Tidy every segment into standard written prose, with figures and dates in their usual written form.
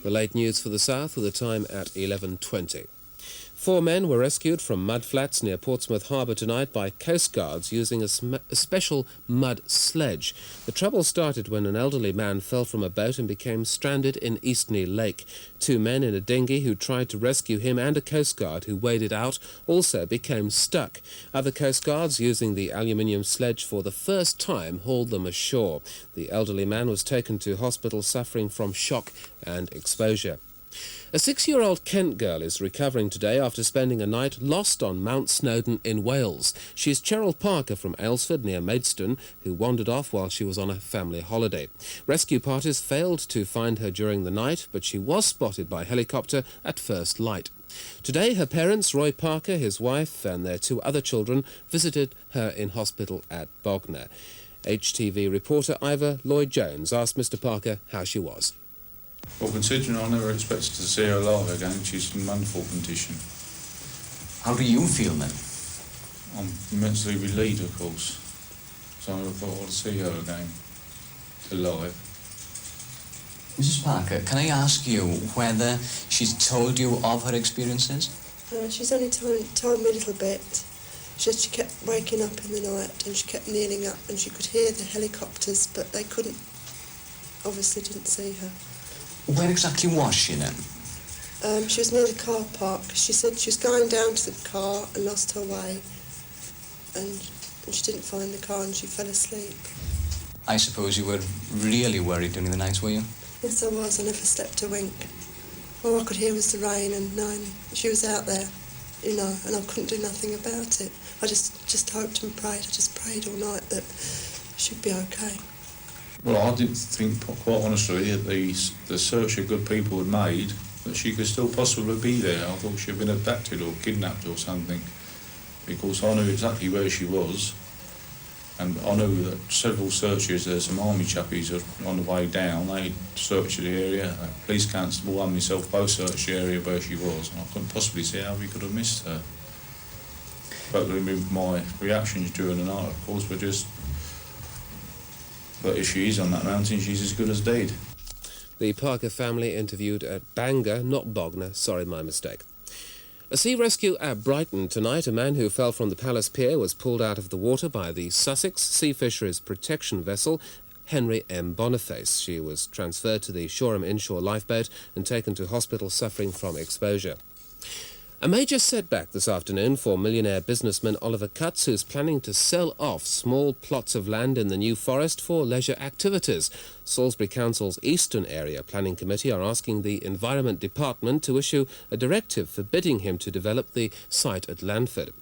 The late news for the south with a time at 11:20. 4 men were rescued from mudflats near Portsmouth Harbour tonight by Coastguards using a special mud sledge. The trouble started when an elderly man fell from a boat and became stranded in Eastney Lake. 2 men in a dinghy who tried to rescue him and a coastguard who waded out also became stuck. Other coastguards using the aluminium sledge for the first time hauled them ashore. The elderly man was taken to hospital suffering from shock and exposure. A 6-year-old Kent girl is recovering today after spending a night lost on Mount Snowdon in Wales. She's Cheryl Parker from Aylesford near Maidstone, who wandered off while she was on a family holiday. Rescue parties failed to find her during the night, but she was spotted by helicopter at first light. Today, her parents, Roy Parker, his wife and their 2 other children, visited her in hospital at Bognor. HTV reporter Ivor Lloyd-Jones asked Mr Parker how she was. Well, considering I never expected to see her alive again, she's in wonderful condition. How do you feel then? I'm immensely relieved, of course. So I thought I'd see her again, alive. Mrs Parker, can I ask you whether she's told you of her experiences? She's only told me a little bit. She said she kept waking up in the night and she kept kneeling up and she could hear the helicopters, but they obviously didn't see her. Where exactly was she then? She was near the car park. She said she was going down to the car and lost her way, and she didn't find the car and she fell asleep. I suppose you were really worried during the night, were you? Yes, I was. I never slept a wink. All I could hear was the rain and knowing she was out there, and I couldn't do nothing about it. I just hoped and prayed. I just prayed all night that she'd be okay. Well, I didn't think, quite honestly, that the search that good people had made, that she could still possibly be there. I thought she'd been abducted or kidnapped or something, because I knew exactly where she was, and I knew that several searches, there's some army chappies on the way down, they searched the area, a police constable and myself both searched the area where she was, and I couldn't possibly see how we could have missed her. But my reactions during the night, of course, were just, but if she is on that mountain, she's as good as dead. The Parker family interviewed at Bangor, not Bognor. Sorry, my mistake. A sea rescue at Brighton tonight. A man who fell from the Palace Pier was pulled out of the water by the Sussex Sea Fisheries Protection Vessel Henry M. Boniface. She was transferred to the Shoreham inshore lifeboat and taken to hospital suffering from exposure. A major setback this afternoon for millionaire businessman Oliver Cutts, who's planning to sell off small plots of land in the New Forest for leisure activities. Salisbury Council's Eastern Area Planning Committee are asking the Environment Department to issue a directive forbidding him to develop the site at Lanford.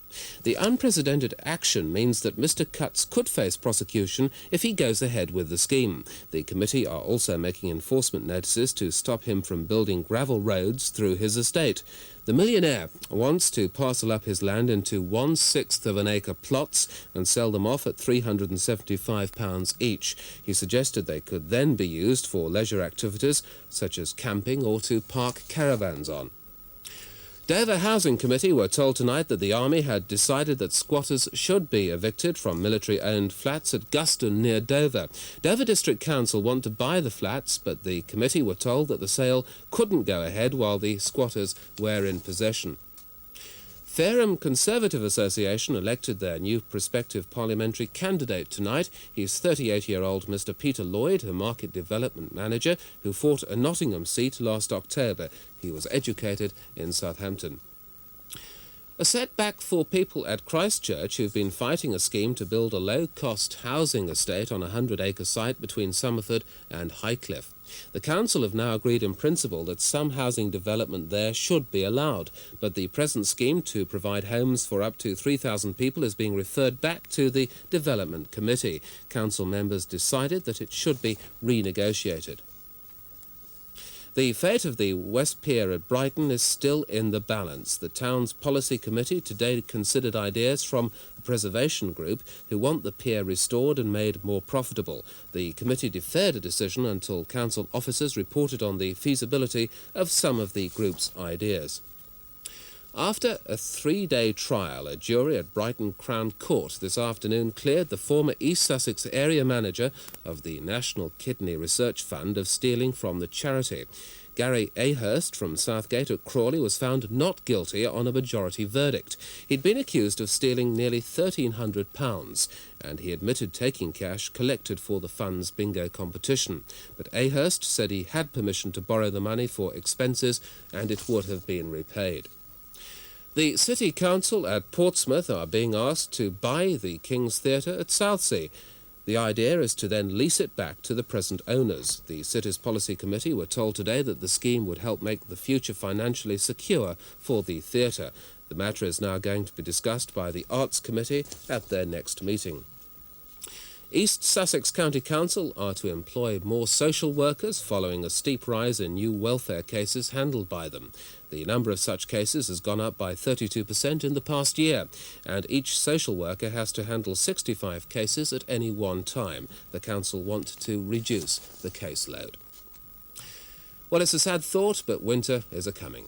The unprecedented action means that Mr Cutts could face prosecution if he goes ahead with the scheme. The committee are also making enforcement notices to stop him from building gravel roads through his estate. The millionaire wants to parcel up his land into 1/6 of an acre plots and sell them off at £375 each. He suggested they could then be used for leisure activities such as camping or to park caravans on. Dover Housing Committee were told tonight that the Army had decided that squatters should be evicted from military-owned flats at Guston near Dover. Dover District Council want to buy the flats, but the committee were told that the sale couldn't go ahead while the squatters were in possession. Fareham Conservative Association elected their new prospective parliamentary candidate tonight. He's 38-year-old Mr Peter Lloyd, a market development manager who fought a Nottingham seat last October. He was educated in Southampton. A setback for people at Christchurch who've been fighting a scheme to build a low-cost housing estate on a 100-acre site between Somerford and Highcliffe. The council have now agreed in principle that some housing development there should be allowed, but the present scheme to provide homes for up to 3,000 people is being referred back to the Development Committee. Council members decided that it should be renegotiated. The fate of the West Pier at Brighton is still in the balance. The town's policy committee today considered ideas from a preservation group who want the pier restored and made more profitable. The committee deferred a decision until council officers reported on the feasibility of some of the group's ideas. After a 3-day trial, a jury at Brighton Crown Court this afternoon cleared the former East Sussex area manager of the National Kidney Research Fund of stealing from the charity. Gary Ahurst from Southgate at Crawley was found not guilty on a majority verdict. He'd been accused of stealing nearly £1,300, and he admitted taking cash collected for the fund's bingo competition. But Ahurst said he had permission to borrow the money for expenses, and it would have been repaid. The City Council at Portsmouth are being asked to buy the King's Theatre at Southsea. The idea is to then lease it back to the present owners. The City's Policy Committee were told today that the scheme would help make the future financially secure for the theatre. The matter is now going to be discussed by the Arts Committee at their next meeting. East Sussex County Council are to employ more social workers following a steep rise in new welfare cases handled by them. The number of such cases has gone up by 32% in the past year, and each social worker has to handle 65 cases at any one time. The council want to reduce the caseload. Well, it's a sad thought, but winter is a-coming.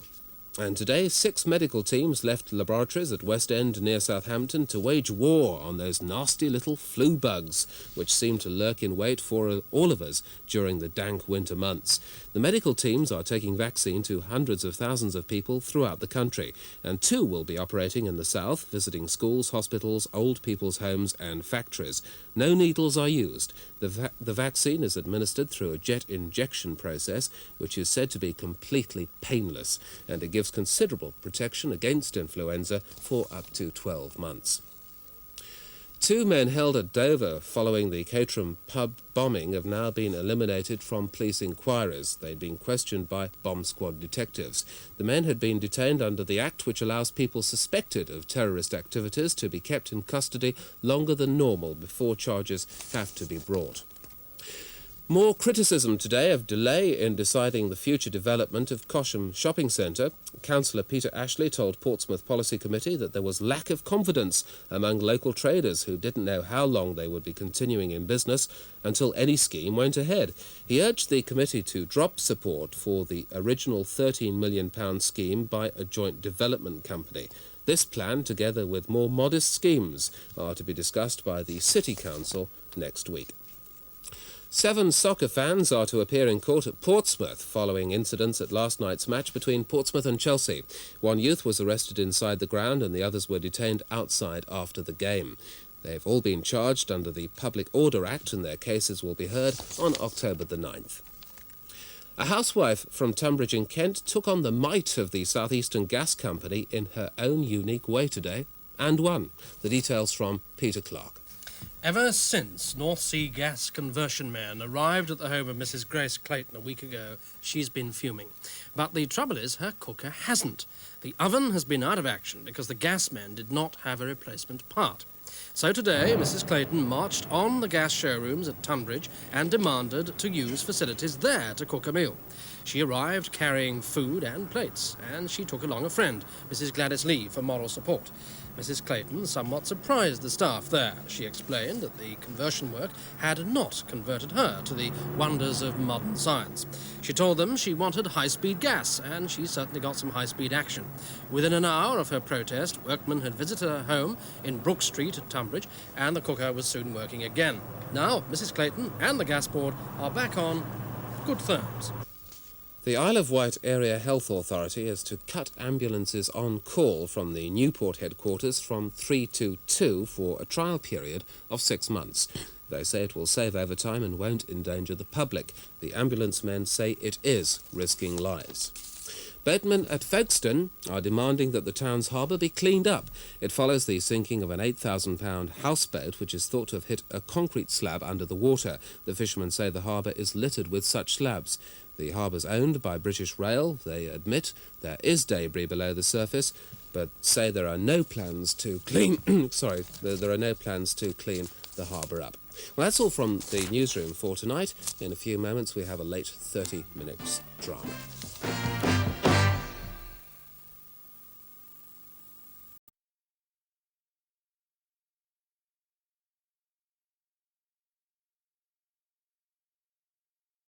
And today, 6 medical teams left laboratories at West End near Southampton to wage war on those nasty little flu bugs, which seem to lurk in wait for all of us during the dank winter months. The medical teams are taking vaccine to hundreds of thousands of people throughout the country, and 2 will be operating in the south, visiting schools, hospitals, old people's homes and factories. No needles are used. The vaccine is administered through a jet injection process, which is said to be completely painless, and it gives considerable protection against influenza for up to 12 months. 2 men held at Dover following the Caterham pub bombing have now been eliminated from police inquiries. They'd been questioned by bomb squad detectives. The men had been detained under the Act which allows people suspected of terrorist activities to be kept in custody longer than normal before charges have to be brought. More criticism today of delay in deciding the future development of Cosham Shopping Centre. Councillor Peter Ashley told Portsmouth Policy Committee that there was lack of confidence among local traders who didn't know how long they would be continuing in business until any scheme went ahead. He urged the committee to drop support for the original £13 million scheme by a joint development company. This plan, together with more modest schemes, are to be discussed by the City Council next week. 7 soccer fans are to appear in court at Portsmouth following incidents at last night's match between Portsmouth and Chelsea. 1 youth was arrested inside the ground and the others were detained outside after the game. They've all been charged under the Public Order Act and their cases will be heard on October the 9th. A housewife from Tunbridge in Kent took on the might of the South Eastern Gas Company in her own unique way today, and won. The details from Peter Clark. Ever since North Sea gas conversion men arrived at the home of Mrs. Grace Clayton a week ago, she's been fuming. But the trouble is, her cooker hasn't. The oven has been out of action because the gas men did not have a replacement part. So today, Mrs. Clayton marched on the gas showrooms at Tunbridge and demanded to use facilities there to cook a meal. She arrived carrying food and plates, and she took along a friend, Mrs. Gladys Lee, for moral support. Mrs. Clayton somewhat surprised the staff there. She explained that the conversion work had not converted her to the wonders of modern science. She told them she wanted high-speed gas, and she certainly got some high-speed action. Within an hour of her protest, workmen had visited her home in Brook Street at Tunbridge, and the cooker was soon working again. Now, Mrs. Clayton and the gas board are back on good terms. The Isle of Wight Area Health Authority is to cut ambulances on call from the Newport headquarters from 3 to 2 for a trial period of 6 months. They say it will save overtime and won't endanger the public. The ambulance men say it is risking lives. Boatmen at Folkestone are demanding that the town's harbour be cleaned up. It follows the sinking of an £8,000 houseboat which is thought to have hit a concrete slab under the water. The fishermen say the harbour is littered with such slabs. The harbour's owned by British Rail. They admit there is debris below the surface, but say there are no plans to clean there are no plans to clean the harbour up. Well, that's all from the newsroom for tonight. In a few moments we have a late 30 minutes drama.